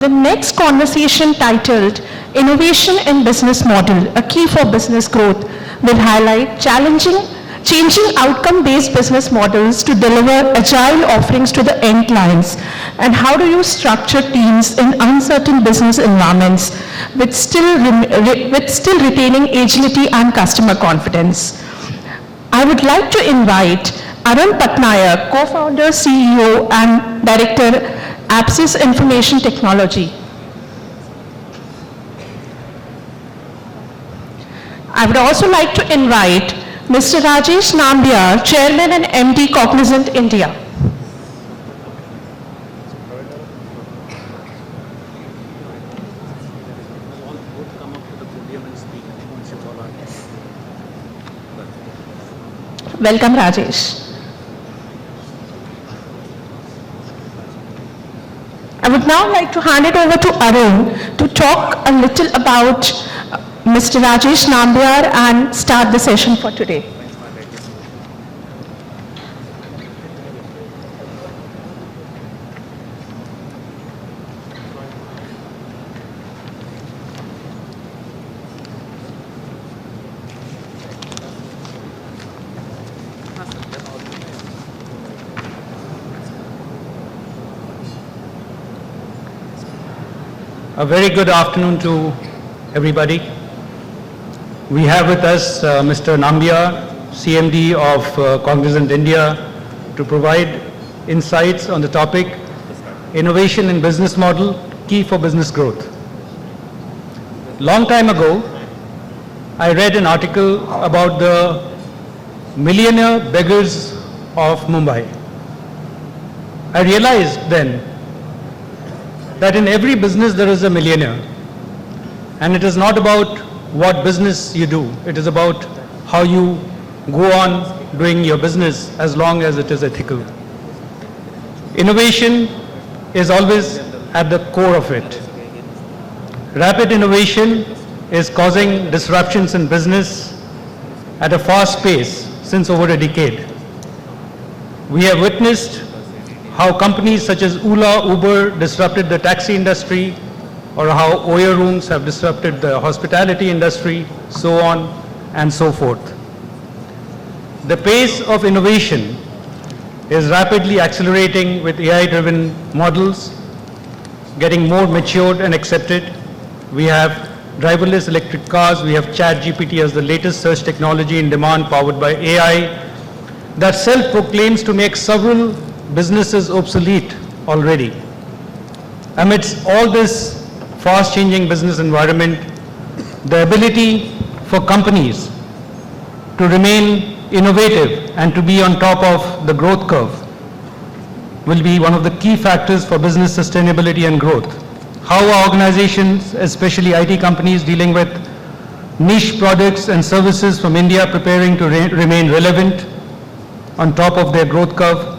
The next conversation, titled Innovation in Business Model, a Key for Business Growth, will highlight changing outcome-based business models to deliver agile offerings to the end clients, and how do you structure teams in uncertain business environments with still retaining agility and customer confidence. I would like to invite Arun Patnaik, co-founder, CEO, and director, AABSyS Information Technology. I would also like to invite Mr. Rajesh Nambiar, Chairman and MD, Cognizant India. Welcome, Rajesh. I would now like to hand it over to Arun to talk a little about Mr. Rajesh Nambiar and start the session for today. A very good afternoon to everybody. We have with us Mr. Nambiar, CMD of Cognizant India, to provide insights on the topic Innovation in Business Model, Key for Business Growth. Long time ago, I read an article about the millionaire beggars of Mumbai. I realized then that in every business there is a millionaire, and it is not about what business you do, it is about how you go on doing your business as long as it is ethical. Innovation is always at the core of it. Rapid innovation is causing disruptions in business at a fast pace since over a decade. We have witnessed how companies such as Ola, Uber disrupted the taxi industry, or how OYO rooms have disrupted the hospitality industry, so on and so forth. The pace of innovation is rapidly accelerating with AI-driven models getting more matured and accepted. We have driverless electric cars, we have ChatGPT as the latest search technology in demand powered by AI that self-proclaims to make several businesses obsolete already. Amidst all this fast-changing business environment, the ability for companies to remain innovative and to be on top of the growth curve will be one of the key factors for business sustainability and growth. How are organizations, especially IT companies dealing with niche products and services from India, preparing to remain relevant on top of their growth curve?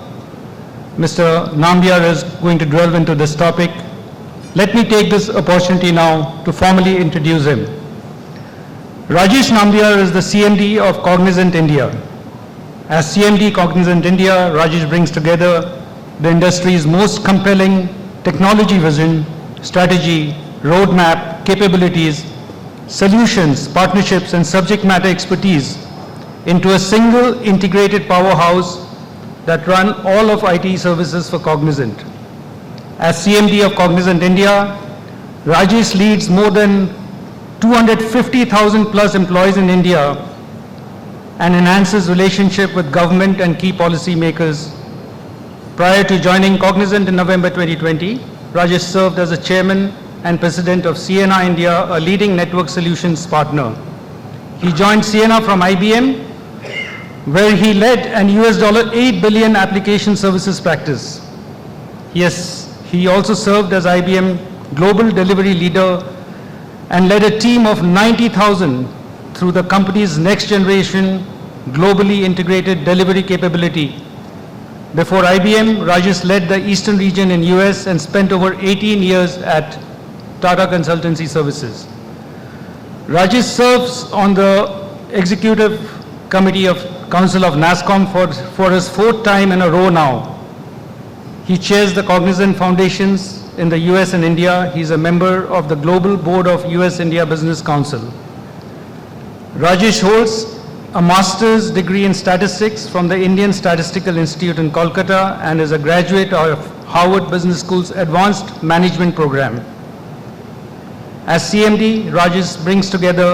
Mr. Nambiar is going to delve into this topic. Let me take this opportunity now to formally introduce him. Rajesh Nambiar is the CMD of Cognizant India. As CMD Cognizant India, Rajesh brings together the industry's most compelling technology vision, strategy, roadmap, capabilities, solutions, partnerships, and subject matter expertise into a single integrated powerhouse that run all of IT services for Cognizant. As CMD of Cognizant India, Rajesh leads more than 250,000 plus employees in India and enhances relationship with government and key policy makers. Prior to joining Cognizant in November 2020, Rajesh served as a chairman and president of Ciena India, a leading network solutions partner. He joined Ciena from IBM, where he led an $8 billion application services practice. He also served as IBM global delivery leader and led a team of 90,000 through the company's next generation globally integrated delivery capability. Before IBM, Rajesh led the Eastern region in US and spent over 18 years at Tata Consultancy Services. Rajesh serves on the executive committee of Council of NASSCOM for his fourth time in a row now. He chairs the Cognizant Foundation's in the US and India. He's a member of the Global Board of US-India Business Council. Rajesh holds a master's degree in statistics from the Indian Statistical Institute in Kolkata and is a graduate of Harvard Business School's Advanced Management Program. As CMD, Rajesh brings together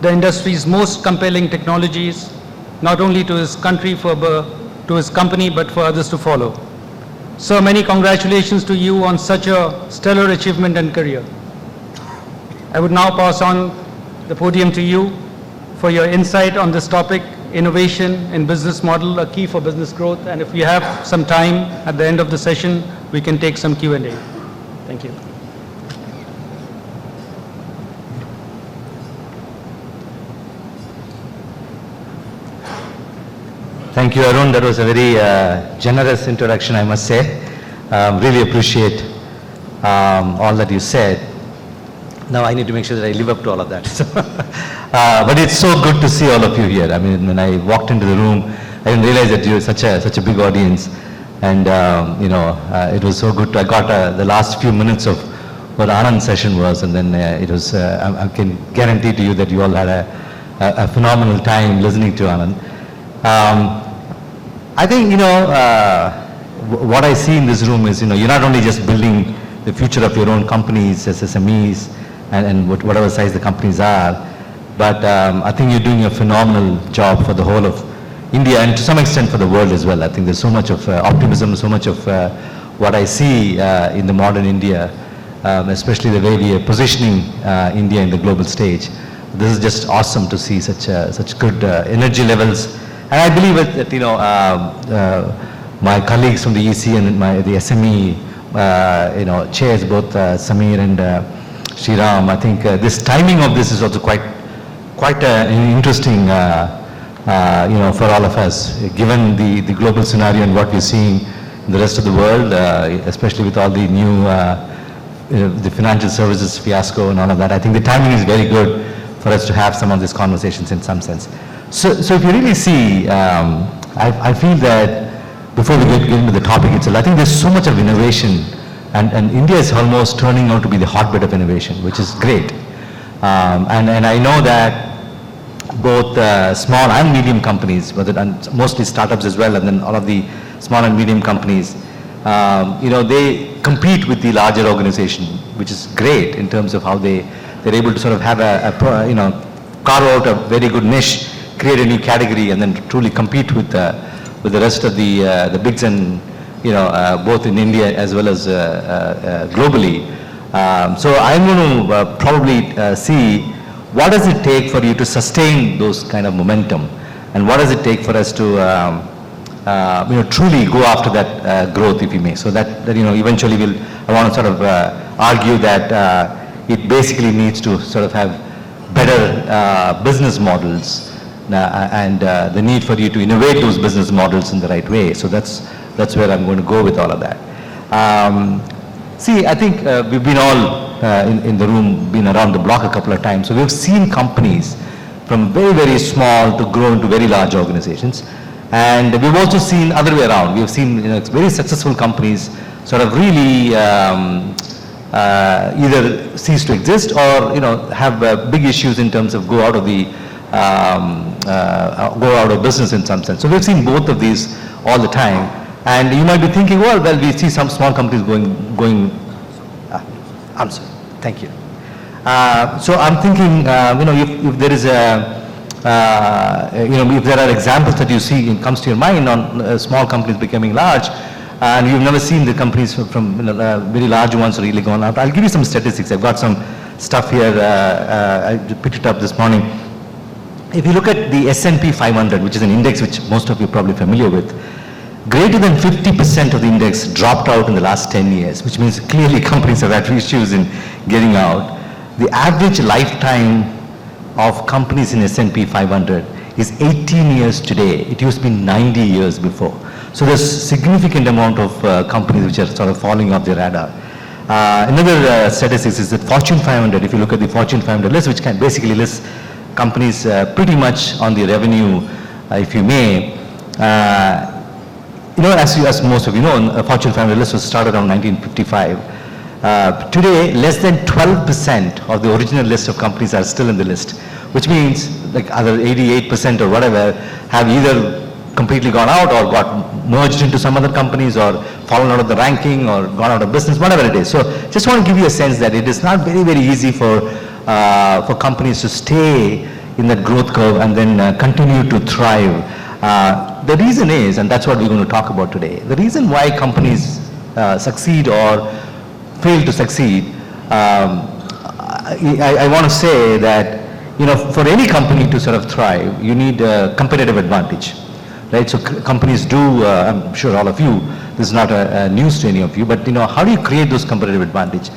the industry's most compelling technologies, not only to his country, to his company, but for others to follow. Sir, many congratulations to you on such a stellar achievement and career. I would now pass on the podium to you for your insight on this topic, innovation in business model, a key for business growth. And if we have some time at the end of the session, we can take some Q&A. Thank you. Thank you, Arun. That was a very generous introduction, I must say. Really appreciate all that you said. Now I need to make sure that I live up to all of that. But it's so good to see all of you here. I mean, when I walked into the room, I didn't realize that you were such a big audience. And, it was so good. I got the last few minutes of what Anand's session was, and then it was, I can guarantee to you that you all had a phenomenal time listening to Anand. I think, what I see in this room is, you're not only just building the future of your own companies as SMEs and whatever size the companies are, but I think you're doing a phenomenal job for the whole of India and to some extent for the world as well. I think there's so much of optimism, so much of what I see in the modern India, especially the way we are positioning India in the global stage. This is just awesome to see such good energy levels. And I believe that, my colleagues from the EC and the SME, chairs, both Samir and Sriram, I think this timing of this is also quite interesting, for all of us, given the global scenario and what we're seeing in the rest of the world, especially with all the new, the financial services fiasco and all of that. I think the timing is very good for us to have some of these conversations in some sense. So if you really see, I feel that before we get into the topic itself, I think there's so much of innovation, and India is almost turning out to be the hotbed of innovation, which is great. And I know that both small and medium companies, and mostly startups as well, and then all of the small and medium companies, they compete with the larger organization, which is great in terms of how they're able to sort of have carve out a very good niche, create a new category, and then truly compete with the rest of the bigs, and both in India as well as globally. So I'm going to probably see what does it take for you to sustain those kind of momentum, and what does it take for us to truly go after that growth, if you may. So that eventually I want to sort of argue that it basically needs to sort of have better business models, and the need for you to innovate those business models in the right way. So that's where I'm going to go with all of that. See, I think we've been all in the room, been around the block a couple of times. So we've seen companies from very, very small to grow into very large organizations. And we've also seen other way around. We've seen very successful companies sort of really either cease to exist or have big issues in terms of go out of business in some sense. So we've seen both of these all the time. And you might be thinking, well, we see some small companies going. I'm sorry. Thank you. So I'm thinking, if there is if there are examples that you see, it comes to your mind on small companies becoming large, and you've never seen the companies from very large ones really gone out. I'll give you some statistics. I've got some stuff here. I picked it up this morning. If you look at the S&P 500, which is an index which most of you are probably familiar with, greater than 50% of the index dropped out in the last 10 years, which means clearly companies have had issues in getting out. The average lifetime of companies in S&P 500 is 18 years today. It used to be 90 years before. So there's significant amount of companies which are sort of falling off the radar. Another statistics is that Fortune 500, if you look at the Fortune 500 list, which can basically list companies pretty much on the revenue, if you may, as most of you know, Fortune 500 list was started around 1955. Today, less than 12% of the original list of companies are still in the list, which means like other 88% or whatever have either completely gone out or got merged into some other companies or fallen out of the ranking or gone out of business, whatever it is. So just want to give you a sense that it is not very, very easy for companies to stay in that growth curve and then continue to thrive. The reason is, and that's what we're going to talk about today, the reason why companies succeed or fail to succeed, I want to say that, for any company to sort of thrive, you need a competitive advantage, right? So companies do, I'm sure all of you, this is not a news to any of you, but how do you create those competitive advantage?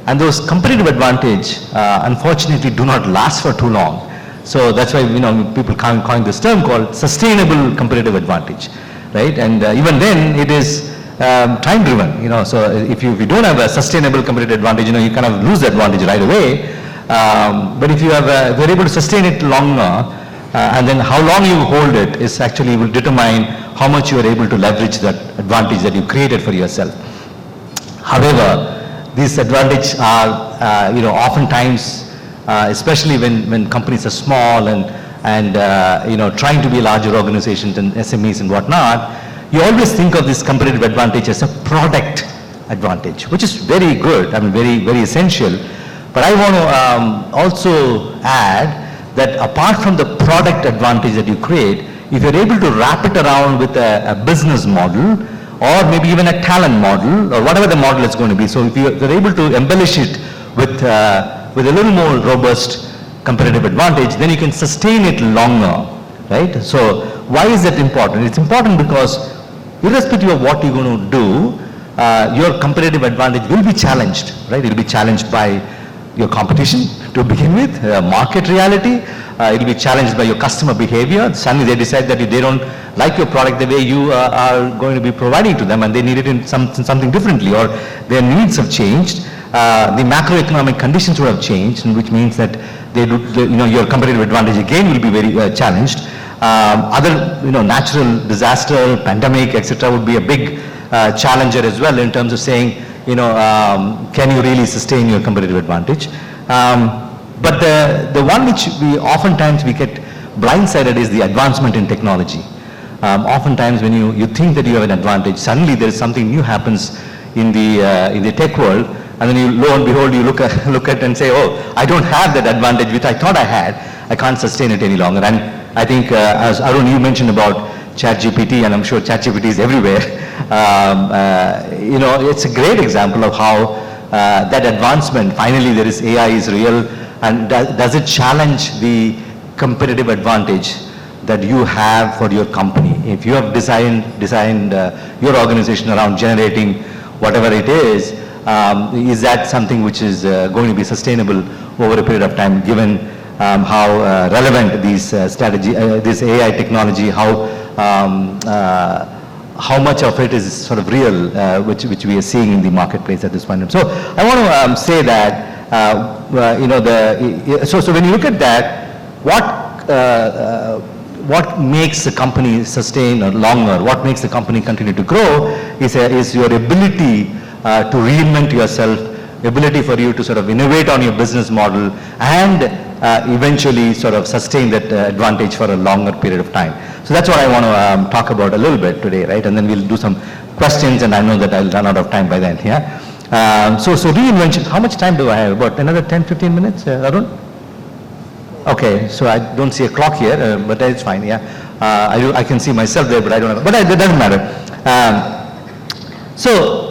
And those competitive advantage, unfortunately, do not last for too long. So that's why, people coin this term called sustainable competitive advantage, right? And even then, it is time driven, so if you don't have a sustainable competitive advantage, you kind of lose the advantage right away. But if you have, if you're able to sustain it longer, and then how long you hold it is actually will determine how much you are able to leverage that advantage that you created for yourself. However, these advantages are, oftentimes, especially when companies are small and trying to be larger organizations and SMEs and whatnot, you always think of this competitive advantage as a product advantage, which is very good, very, very essential. But I want to also add that apart from the product advantage that you create, if you're able to wrap it around with a business model or maybe even a talent model or whatever the model is going to be, so if you're able to embellish it with a little more robust competitive advantage, then you can sustain it longer, right? So why is that important? It's important because irrespective of what you're going to do, your competitive advantage will be challenged, right? It will be challenged by your competition to begin with, market reality, it will be challenged by your customer behavior. Suddenly they decide that if they don't like your product the way you are going to be providing to them and they need it in something differently, or their needs have changed, the macroeconomic conditions would have changed, which means that your competitive advantage again will be very challenged. Other natural disaster, pandemic, etc. would be a big challenger as well in terms of saying, can you really sustain your competitive advantage? But the one which oftentimes we get blindsided is the advancement in technology. Oftentimes when you think that you have an advantage, suddenly there is something new happens in the tech world, and then you, lo and behold, you look at and say, oh, I don't have that advantage which I thought I had. I can't sustain it any longer. And I think, as Arun, you mentioned about ChatGPT, and I'm sure ChatGPT is everywhere. It's a great example of how that advancement, finally there is AI is real, and does it challenge the competitive advantage that you have for your company? If you have designed your organization around generating whatever it is that something which is going to be sustainable over a period of time, given how relevant these this AI technology, how much of it is sort of real, which we are seeing in the marketplace at this point. So I want to say that, so when you look at that, what makes the company sustain or longer, what makes the company continue to grow is your ability to reinvent yourself, ability for you to sort of innovate on your business model and eventually sort of sustain that advantage for a longer period of time. So that's what I want to talk about a little bit today, right? And then we'll do some questions, and I know that I'll run out of time by then, yeah? So reinvention, how much time do I have? About another 10-15 minutes, Arun? Okay, so I don't see a clock here, but that's fine, yeah. I can see myself there, but I don't know, but it doesn't matter. So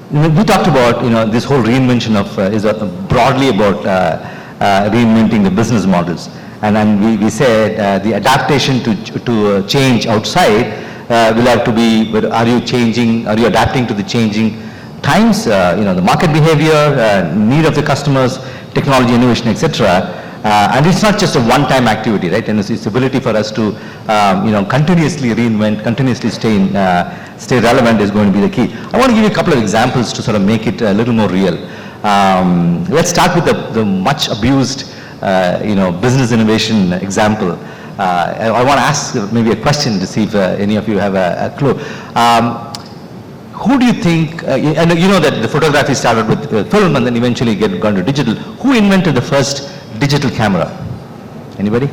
we talked about, this whole reinvention is broadly about reinventing the business models. And then we said the adaptation to change outside will have to be, are you adapting to the changing times, the market behavior, need of the customers, technology, innovation, etc. And it's not just a one-time activity, right? And it's ability for us to, continuously reinvent, continuously stay relevant is going to be the key. I want to give you a couple of examples to sort of make it a little more real. Let's start with the much abused, business innovation example. I want to ask maybe a question to see if any of you have a clue. who do you think, and you know that the photography started with film and then eventually gone to digital. Who invented the first digital camera? Anybody?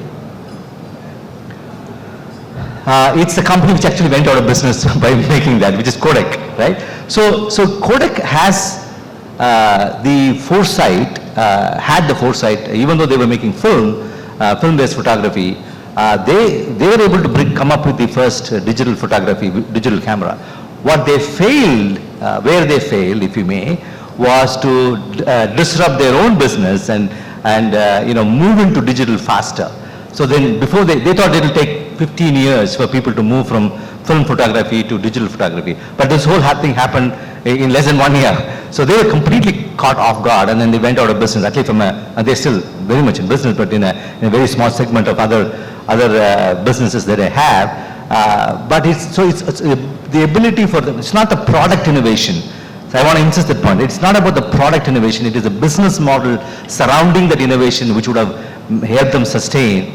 It's the company which actually went out of business by making that, which is Kodak, right? So Kodak has the foresight, had the foresight, even though they were making film-based photography, they were able to come up with the first digital photography, digital camera. What they failed, where they failed, if you may, was to disrupt their own business and move into digital faster. So then before they thought it will take 15 years for people to move from film photography to digital photography. But this whole thing happened in less than 1 year. So they were completely caught off guard and then they went out of business. Actually they're still very much in business, but in a very small segment of other businesses that they have. But it's the ability for them, it's not the product innovation. So I want to insist that point. It's not about the product innovation, it is a business model surrounding that innovation which would have helped them sustain.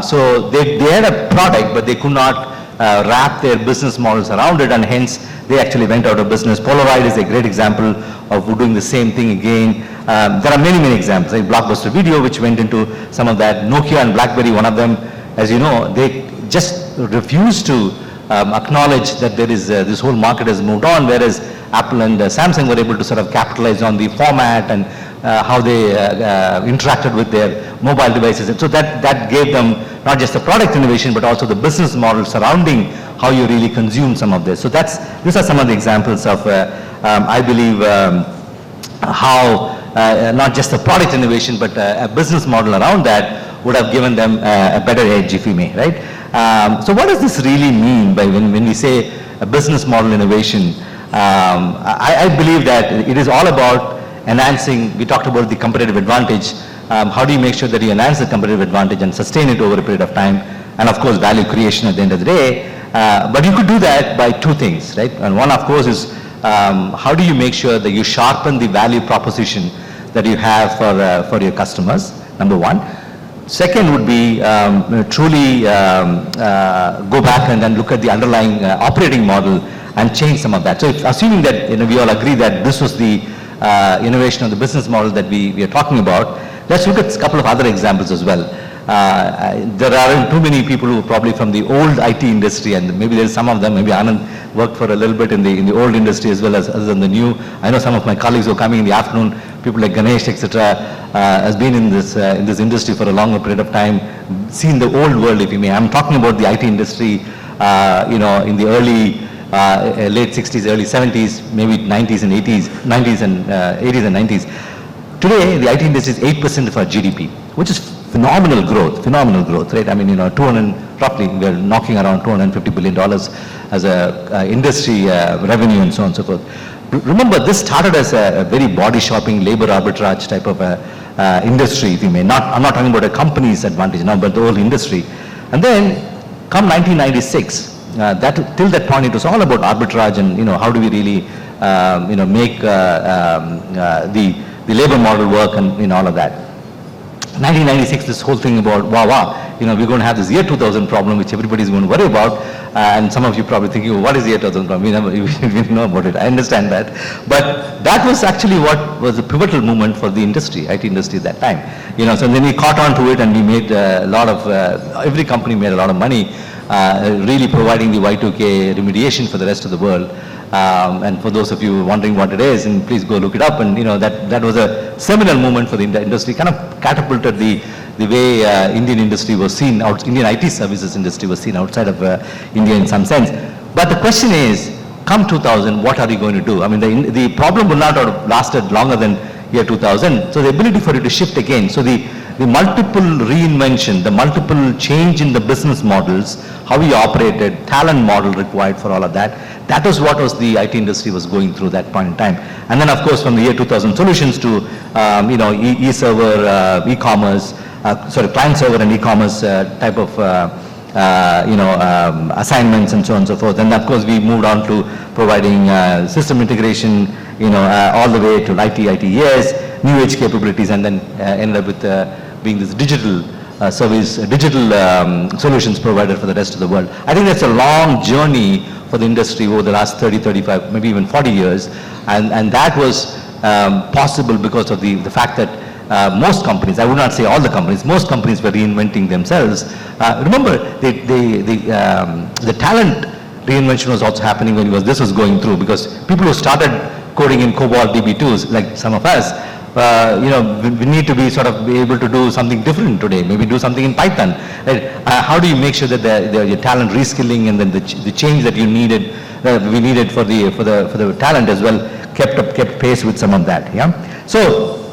So they had a product, but they could not wrap their business models around it, and hence they actually went out of business. Polaroid is a great example of doing the same thing again. There are many examples, like Blockbuster Video, which went into some of that. Nokia and BlackBerry, one of them, as you know, they just refused to acknowledge that there is this whole market has moved on, whereas Apple and Samsung were able to sort of capitalize on the format and how they interacted with their mobile devices. And so that gave them not just the product innovation, but also the business model surrounding how you really consume some of this. So these are some of the examples of, I believe, how not just the product innovation, but a business model around that would have given them a better edge, if you may, right? So what does this really mean by when we say a business model innovation? I believe that it is all about enhancing. We talked about the competitive advantage. How do you make sure that you enhance the competitive advantage and sustain it over a period of time? And of course, value creation at the end of the day. But you could do that by two things, right? And one, of course, is how do you make sure that you sharpen the value proposition that you have for your customers, number one. Second would be truly go back and then look at the underlying operating model and change some of that. So assuming that we all agree that this was the innovation of the business model that we are talking about, let's look at a couple of other examples as well. There aren't too many people who are probably from the old IT industry, and maybe there's some of them, maybe Anand worked for a little bit in the old industry as well as other than the new. I know some of my colleagues who are coming in the afternoon, people like Ganesh, etc., has been in this industry for a longer period of time, seen the old world, if you may. I'm talking about the IT industry, in the early, late 60s, early 70s, maybe 90s and 80s, 80s and 90s. Today, the IT industry is 8% of our GDP, which is phenomenal growth, right? I mean, roughly, we're knocking around $250 billion as a industry revenue and so on and so forth. Remember, this started as a very body shopping, labor arbitrage type of industry, if you may. I'm not talking about a company's advantage now, but the whole industry. And then, come 1996, till that point, it was all about arbitrage and, how do we really, make the labor model work and, all of that. 1996, this whole thing about, we're going to have this year 2000 problem, which everybody's going to worry about. And some of you probably thinking, well, what is the year 2000 problem? We know about it. I understand that. But that was actually what was a pivotal moment for the industry, IT industry at that time. So then we caught on to it and we made a lot of, every company made a lot of money, really providing the Y2K remediation for the rest of the world. And for those of you wondering what it is, and please go look it up. And that was a seminal moment for the industry, kind of catapulted the way Indian industry was seen, Indian IT services industry was seen outside of India in some sense. But the question is, come 2000, what are you going to do? I mean, the problem will not have lasted longer than year 2000. So the ability for it to shift again. So the multiple reinvention, the multiple change in the business models, how we operated, talent model required for all of that, that was what was the IT industry was going through that point in time. And then of course from the year 2000 solutions to, e-server, e-commerce, client server and e-commerce type of, assignments and so on and so forth. And of course we moved on to providing system integration, all the way to ITES, new age capabilities, and then ended up with being this digital service, digital solutions provider for the rest of the world. I think that's a long journey for the industry over the last 30, 35, maybe even 40 years. And that was possible because of the fact that most companies, I would not say all the companies, most companies were reinventing themselves. Remember, the talent reinvention was also happening when this was going through, because people who started coding in COBOL DB2s, like some of us, we need to be be able to do something different today, maybe do something in Python. Right? How do you make sure that your talent reskilling and then the change that we needed for the talent as well kept pace with some of that. Yeah. So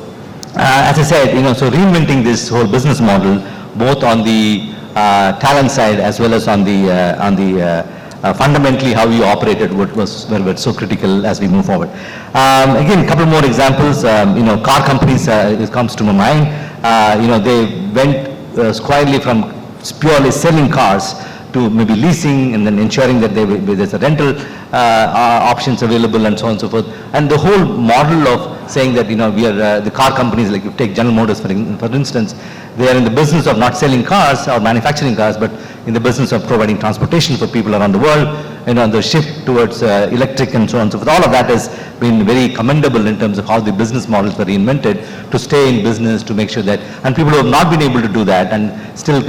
as I said, so reinventing this whole business model, both on the talent side as well as on the fundamentally how you operated were so critical as we move forward. Again, a couple more examples. Car companies, it comes to my mind. They went squarely from purely selling cars to maybe leasing and then ensuring that there's a rental options available and so on and so forth. And the whole model of saying that, we are the car companies, like you take General Motors for instance, they are in the business of not selling cars or manufacturing cars, but in the business of providing transportation for people around the world, the shift towards electric and so on and so forth. All of that has been very commendable in terms of how the business models were reinvented to stay in business, to make sure that, and people who have not been able to do that and still,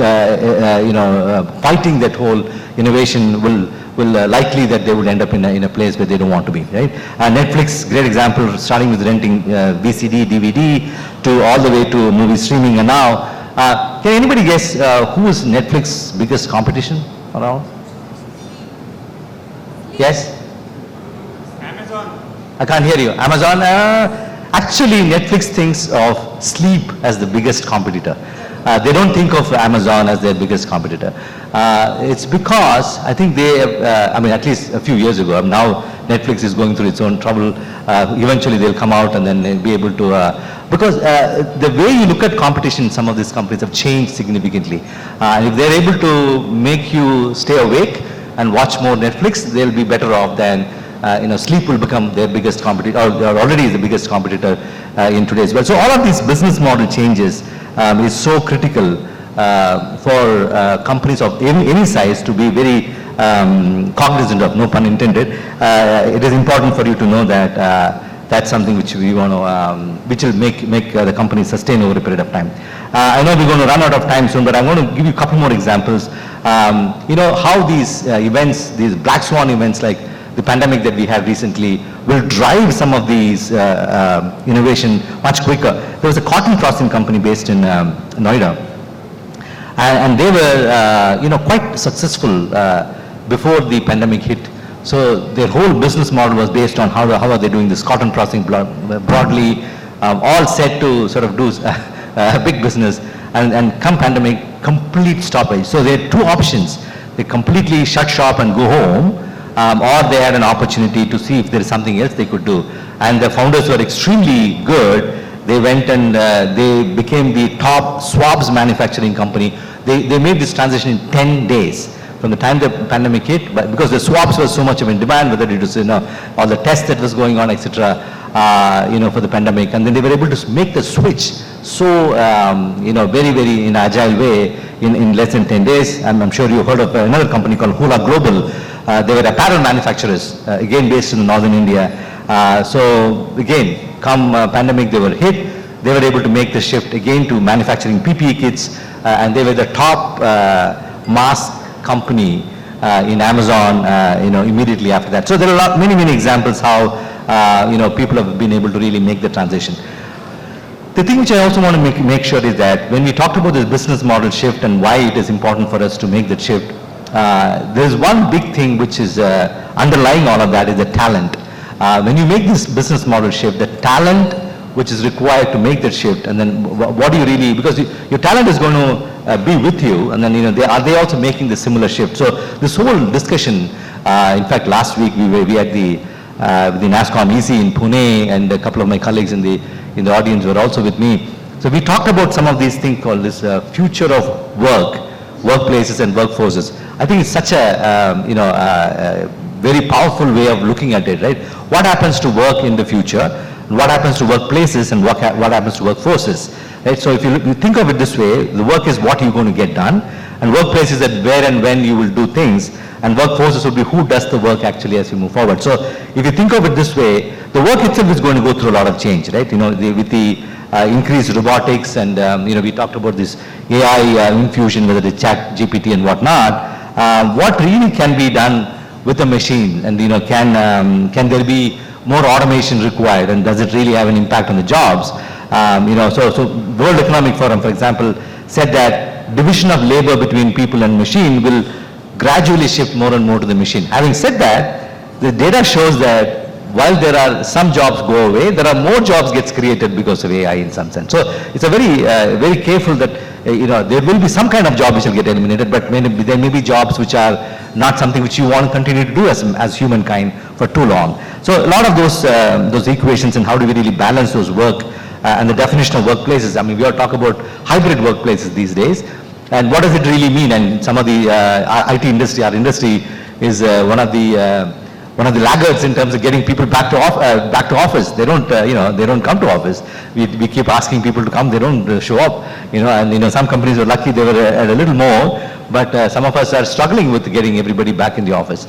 fighting that whole innovation will likely that they would end up in a place where they don't want to be, right? Netflix, great example, starting with renting VCD, DVD, to all the way to movie streaming, and now, can anybody guess who is Netflix's biggest competition around? Yes? Amazon. I can't hear you. Amazon? Actually, Netflix thinks of sleep as the biggest competitor. They don't think of Amazon as their biggest competitor. It's because I think they have, at least a few years ago, now Netflix is going through its own trouble. Eventually they'll come out and then they'll be able to, because the way you look at competition, some of these companies have changed significantly. And if they're able to make you stay awake and watch more Netflix, they'll be better off than, sleep will become their biggest competitor, or already is the biggest competitor in today's world. So all of these business model changes is so critical for companies of any size to be very cognizant of, no pun intended. It is important for you to know that that's something which we want to, which will make the company sustain over a period of time. I know we're going to run out of time soon, but I'm going to give you a couple more examples. How these events, these black swan events like the pandemic that we had recently, will drive some of these innovation much quicker. There was a cotton processing company based in Noida, and they were quite successful before the pandemic hit. So their whole business model was based on how are they doing this cotton processing broadly, all set to do big business, and come pandemic, complete stoppage. So they had two options: they completely shut shop and go home, or they had an opportunity to see if there is something else they could do. And the founders were extremely good. They went and they became the top swabs manufacturing company. They made this transition in 10 days. From the time the pandemic hit, but because the swabs were so much of in demand, whether it was all the tests that was going on, etc., for the pandemic, and then they were able to make the switch so very, very in an agile way in less than 10 days. I'm sure you heard of another company called Hula Global. They were apparel manufacturers, again based in northern India. So again, come pandemic, they were hit. They were able to make the shift again to manufacturing PPE kits, and they were the top mask company in Amazon, immediately after that. So there are many examples how, people have been able to really make the transition. The thing which I also want to make sure is that when we talked about this business model shift and why it is important for us to make that shift, there's one big thing which is underlying all of that is the talent. When you make this business model shift, the talent which is required to make that shift, and then what do you really, because your talent is going to be with you, and then are they also making the similar shift? So this whole discussion, in fact last week we had the NASSCOM EC in Pune, and a couple of my colleagues in the audience were also with me. So we talked about some of these things called this future of work, workplaces and workforces. I think it's such a very powerful way of looking at it, right? What happens to work in the future? What happens to workplaces and what happens to workforces? right? So if you think of it this way, the work is what you're going to get done, and workplace is that where and when you will do things, and workforces will be who does the work actually as we move forward. So if you think of it this way, the work itself is going to go through a lot of change, right? With the increased robotics and, we talked about this AI infusion, whether it's chat, GPT and whatnot, what really can be done with a machine, and, can there be more automation required, and does it really have an impact on the jobs? So World Economic Forum, for example, said that division of labor between people and machine will gradually shift more and more to the machine. Having said that, the data shows that while there are some jobs go away, there are more jobs gets created because of AI in some sense. So it's a very careful that, there will be some kind of job which will get eliminated, but there may be jobs which are not something which you want to continue to do as humankind for too long. So a lot of those equations and how do we really balance those work and the definition of workplaces. I mean, we all talk about hybrid workplaces these days, and what does it really mean? And some of the IT industry, our industry is one of the laggards in terms of getting people back to office. They don't, they don't come to office. We keep asking people to come, they don't show up. And some companies were lucky; they were at a little more. But some of us are struggling with getting everybody back in the office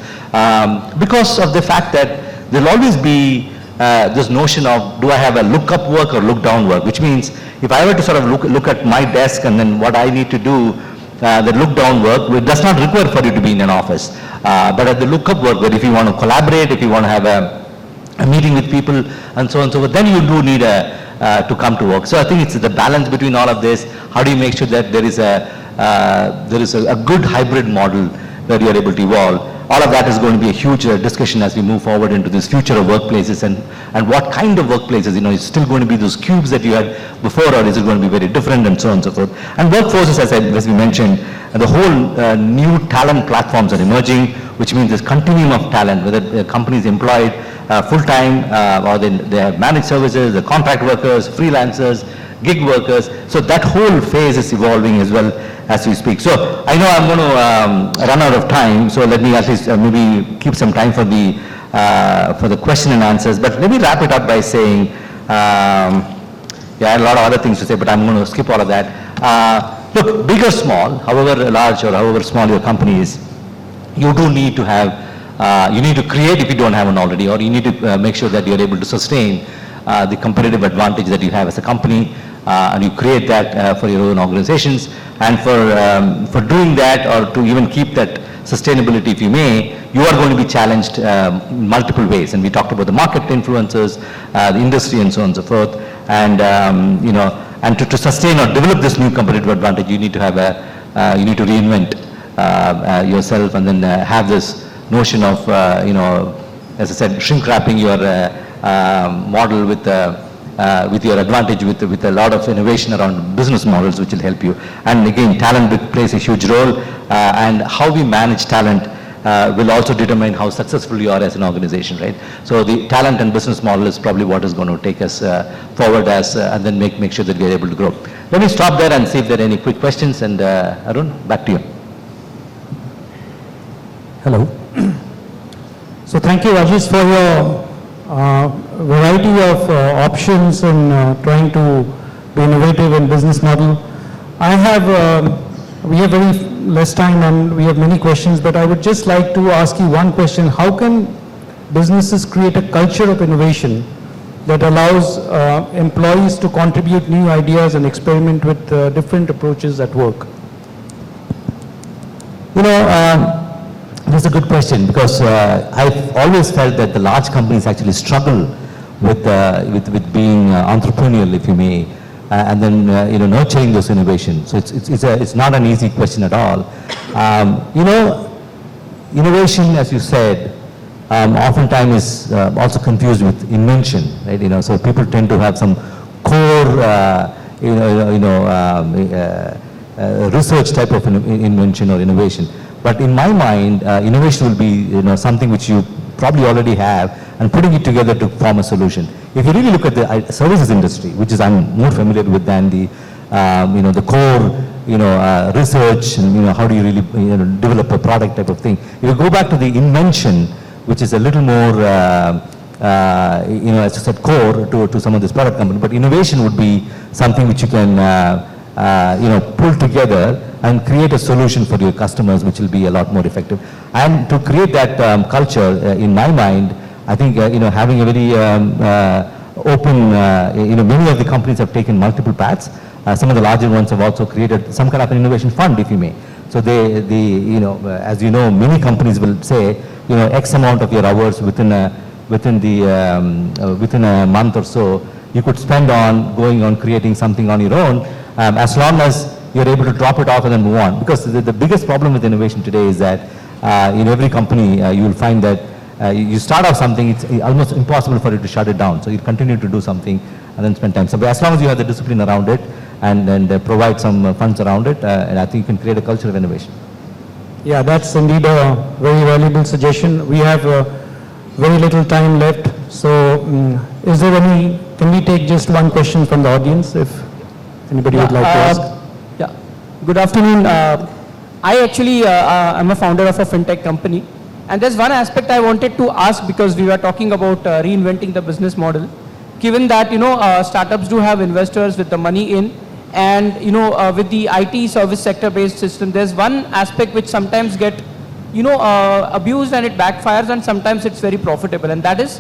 because of the fact that there'll always be this notion of, do I have a look up work or look down work? Which means if I were to sort of look at my desk and then what I need to do, the look down work, it does not require for you to be in an office. But at the look up work, where if you want to collaborate, if you want to have a meeting with people and so on and so forth, then you do need to come to work. So I think it's the balance between all of this. How do you make sure that there is a good hybrid model where you are able to evolve? All of that is going to be a huge discussion as we move forward into this future of workplaces and what kind of workplaces, is still going to be those cubes that you had before, or is it going to be very different, and so on and so forth. And workforces, as we mentioned, the whole new talent platforms are emerging, which means this continuum of talent, whether the companies employed full-time or they have managed services, the contract workers, freelancers, gig workers. So that whole phase is evolving as well as we speak. So I know I'm going to run out of time, so let me at least maybe keep some time for the question and answers. But let me wrap it up by saying, I had a lot of other things to say, but I'm going to skip all of that. Look, big or small, however large or however small your company is, you do need to have, you need to create if you don't have one already, or you need to make sure that you're able to sustain the competitive advantage that you have as a company, and you create that for your own organizations. And for doing that, or to even keep that sustainability, if you may, you are going to be challenged in multiple ways. And we talked about the market influencers, the industry, and so on and so forth. And and to sustain or develop this new competitive advantage, you need to have you need to reinvent yourself, and then have this notion of as I said, shrink wrapping your model with your advantage, with a lot of innovation around business models, which will help you. And again, talent plays a huge role, and how we manage talent will also determine how successful you are as an organization, right? So the talent and business model is probably what is going to take us forward and then make sure that we are able to grow. Let me stop there and see if there are any quick questions, and Arun, back to you. Hello. So thank you, Rajesh, for your variety of options and trying to be innovative in business model. We have very less time and we have many questions, but I would just like to ask you one question. How can businesses create a culture of innovation that allows employees to contribute new ideas and experiment with different approaches at work? That's a good question, because I've always felt that the large companies actually struggle with being entrepreneurial, if you may, and then nurturing those innovations. So it's not an easy question at all. Innovation, as you said, oftentimes is also confused with invention, right? So people tend to have some core, research type of invention or innovation. But in my mind, innovation will be something which you probably already have, and putting it together to form a solution. If you really look at the services industry, which is I'm more familiar with than the the core research, and how do you really develop a product type of thing. If you go back to the invention, which is a little more as I said, core to some of this product company, but innovation would be something which you can, pull together and create a solution for your customers, which will be a lot more effective. And to create that culture, in my mind, I think, having a very open, many of the companies have taken multiple paths. Some of the larger ones have also created some kind of an innovation fund, if you may. So as you know, many companies will say, X amount of your hours within a month or so, you could spend on going on creating something on your own, as long as you're able to drop it off and then move on. Because the biggest problem with innovation today is that in every company, you will find that you start off something, it's almost impossible for you to shut it down. So you continue to do something and then spend time. So as long as you have the discipline around it and provide some funds around it, and I think you can create a culture of innovation. Yeah, that's indeed a very valuable suggestion. We have very little time left. So is there can we take just one question from the audience if anybody would like to ask? Yeah, good afternoon. I actually am a founder of a fintech company. And there's one aspect I wanted to ask, because we were talking about reinventing the business model. Given that, startups do have investors with the money in, and, with the IT service sector based system, there's one aspect which sometimes get, abused and it backfires, and sometimes it's very profitable. And that is,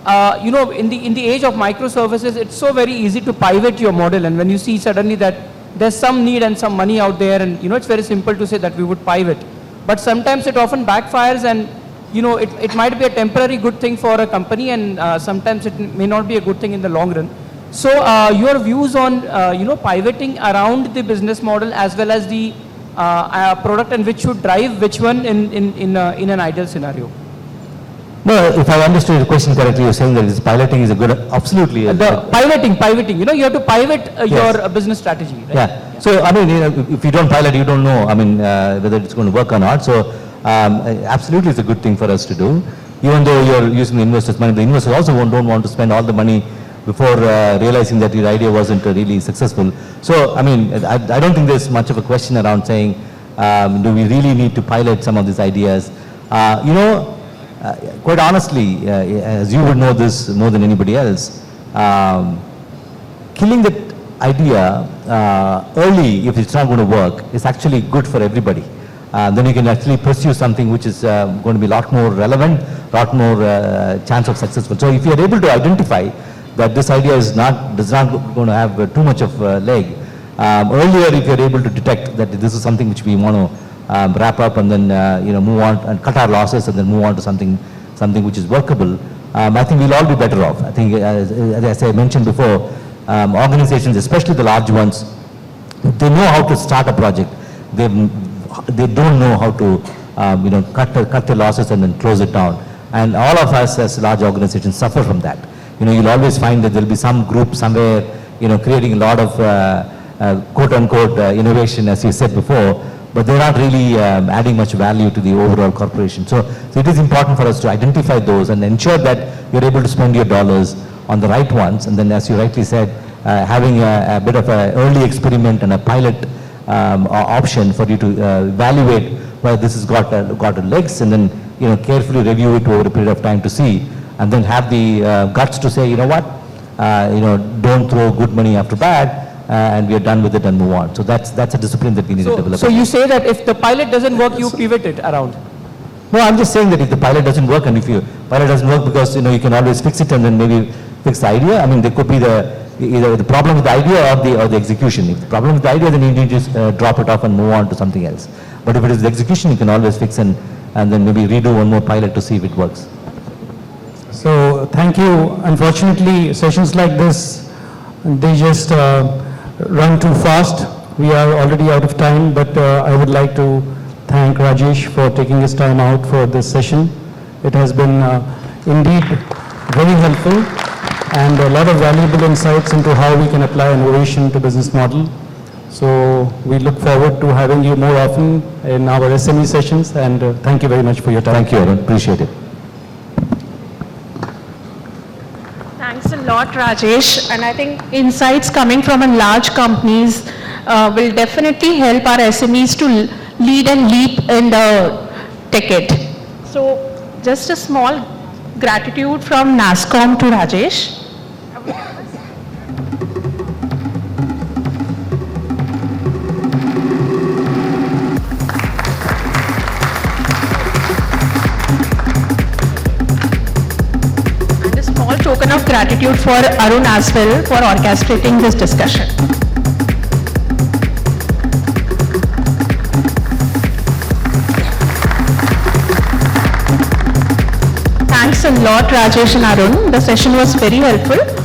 in the age of microservices, it's so very easy to pivot your model. And when you see suddenly that there's some need and some money out there, and, it's very simple to say that we would pivot. But sometimes it often backfires, and it might be a temporary good thing for a company, and sometimes it may not be a good thing in the long run. So your views on pivoting around the business model as well as the product, and which should drive which one in an ideal scenario? No, if I understood your question correctly, you're saying that this piloting is a good, absolutely. Pivoting, you have to pivot your business strategy, right? Yeah. So, I mean, if you don't pilot, you don't know, whether it's going to work or not. So, absolutely it's a good thing for us to do. Even though you're using the investors' money, the investors also don't want to spend all the money before realizing that your idea wasn't really successful. So, I don't think there's much of a question around saying, do we really need to pilot some of these ideas? Quite honestly, as you would know this more than anybody else, killing that idea early, if it's not going to work, is actually good for everybody. Then you can actually pursue something which is going to be a lot more relevant, a lot more chance of successful. So if you are able to identify that this idea is not going to have too much of a leg, earlier if you are able to detect that this is something which we want to wrap up and then move on and cut our losses and then move on to something which is workable, I think we'll all be better off. I think as I mentioned before, organizations, especially the large ones, they know how to start a project. They don't know how to cut their losses and then close it down. And all of us as large organizations suffer from that. You'll always find that there'll be some group somewhere creating a lot of quote unquote innovation, as you said before, but they're not really adding much value to the overall corporation. So it is important for us to identify those and ensure that you're able to spend your dollars on the right ones. And then, as you rightly said, having a bit of an early experiment and a pilot option for you to evaluate whether this has got legs, and then carefully review it over a period of time to see, and then have the guts to say, don't throw good money after bad. And we are done with it and move on. So that's a discipline that we need to develop. So you say that if the pilot doesn't work, you pivot it around? No, I'm just saying that if the pilot doesn't work, and if your pilot doesn't work because you can always fix it and then maybe fix the idea. There could be either the problem with the idea or the execution. If the problem with the idea, then you need to just drop it off and move on to something else. But if it is the execution, you can always fix and then maybe redo one more pilot to see if it works. So thank you. Unfortunately, sessions like this, they just run too fast. We are already out of time, but I would like to thank Rajesh for taking his time out for this session. It has been indeed very helpful and a lot of valuable insights into how we can apply innovation to business model. So we look forward to having you more often in our SME sessions, and thank you very much for your time. Thank you, Arun. Appreciate it. Thanks a lot, Rajesh. And I think insights coming from a large companies will definitely help our SMEs to lead and leap in the ticket. So just a small gratitude from NASSCOM to Rajesh. And a small token of gratitude for Arun as well for orchestrating this discussion. Thanks a lot, Rajesh and Arun. The session was very helpful.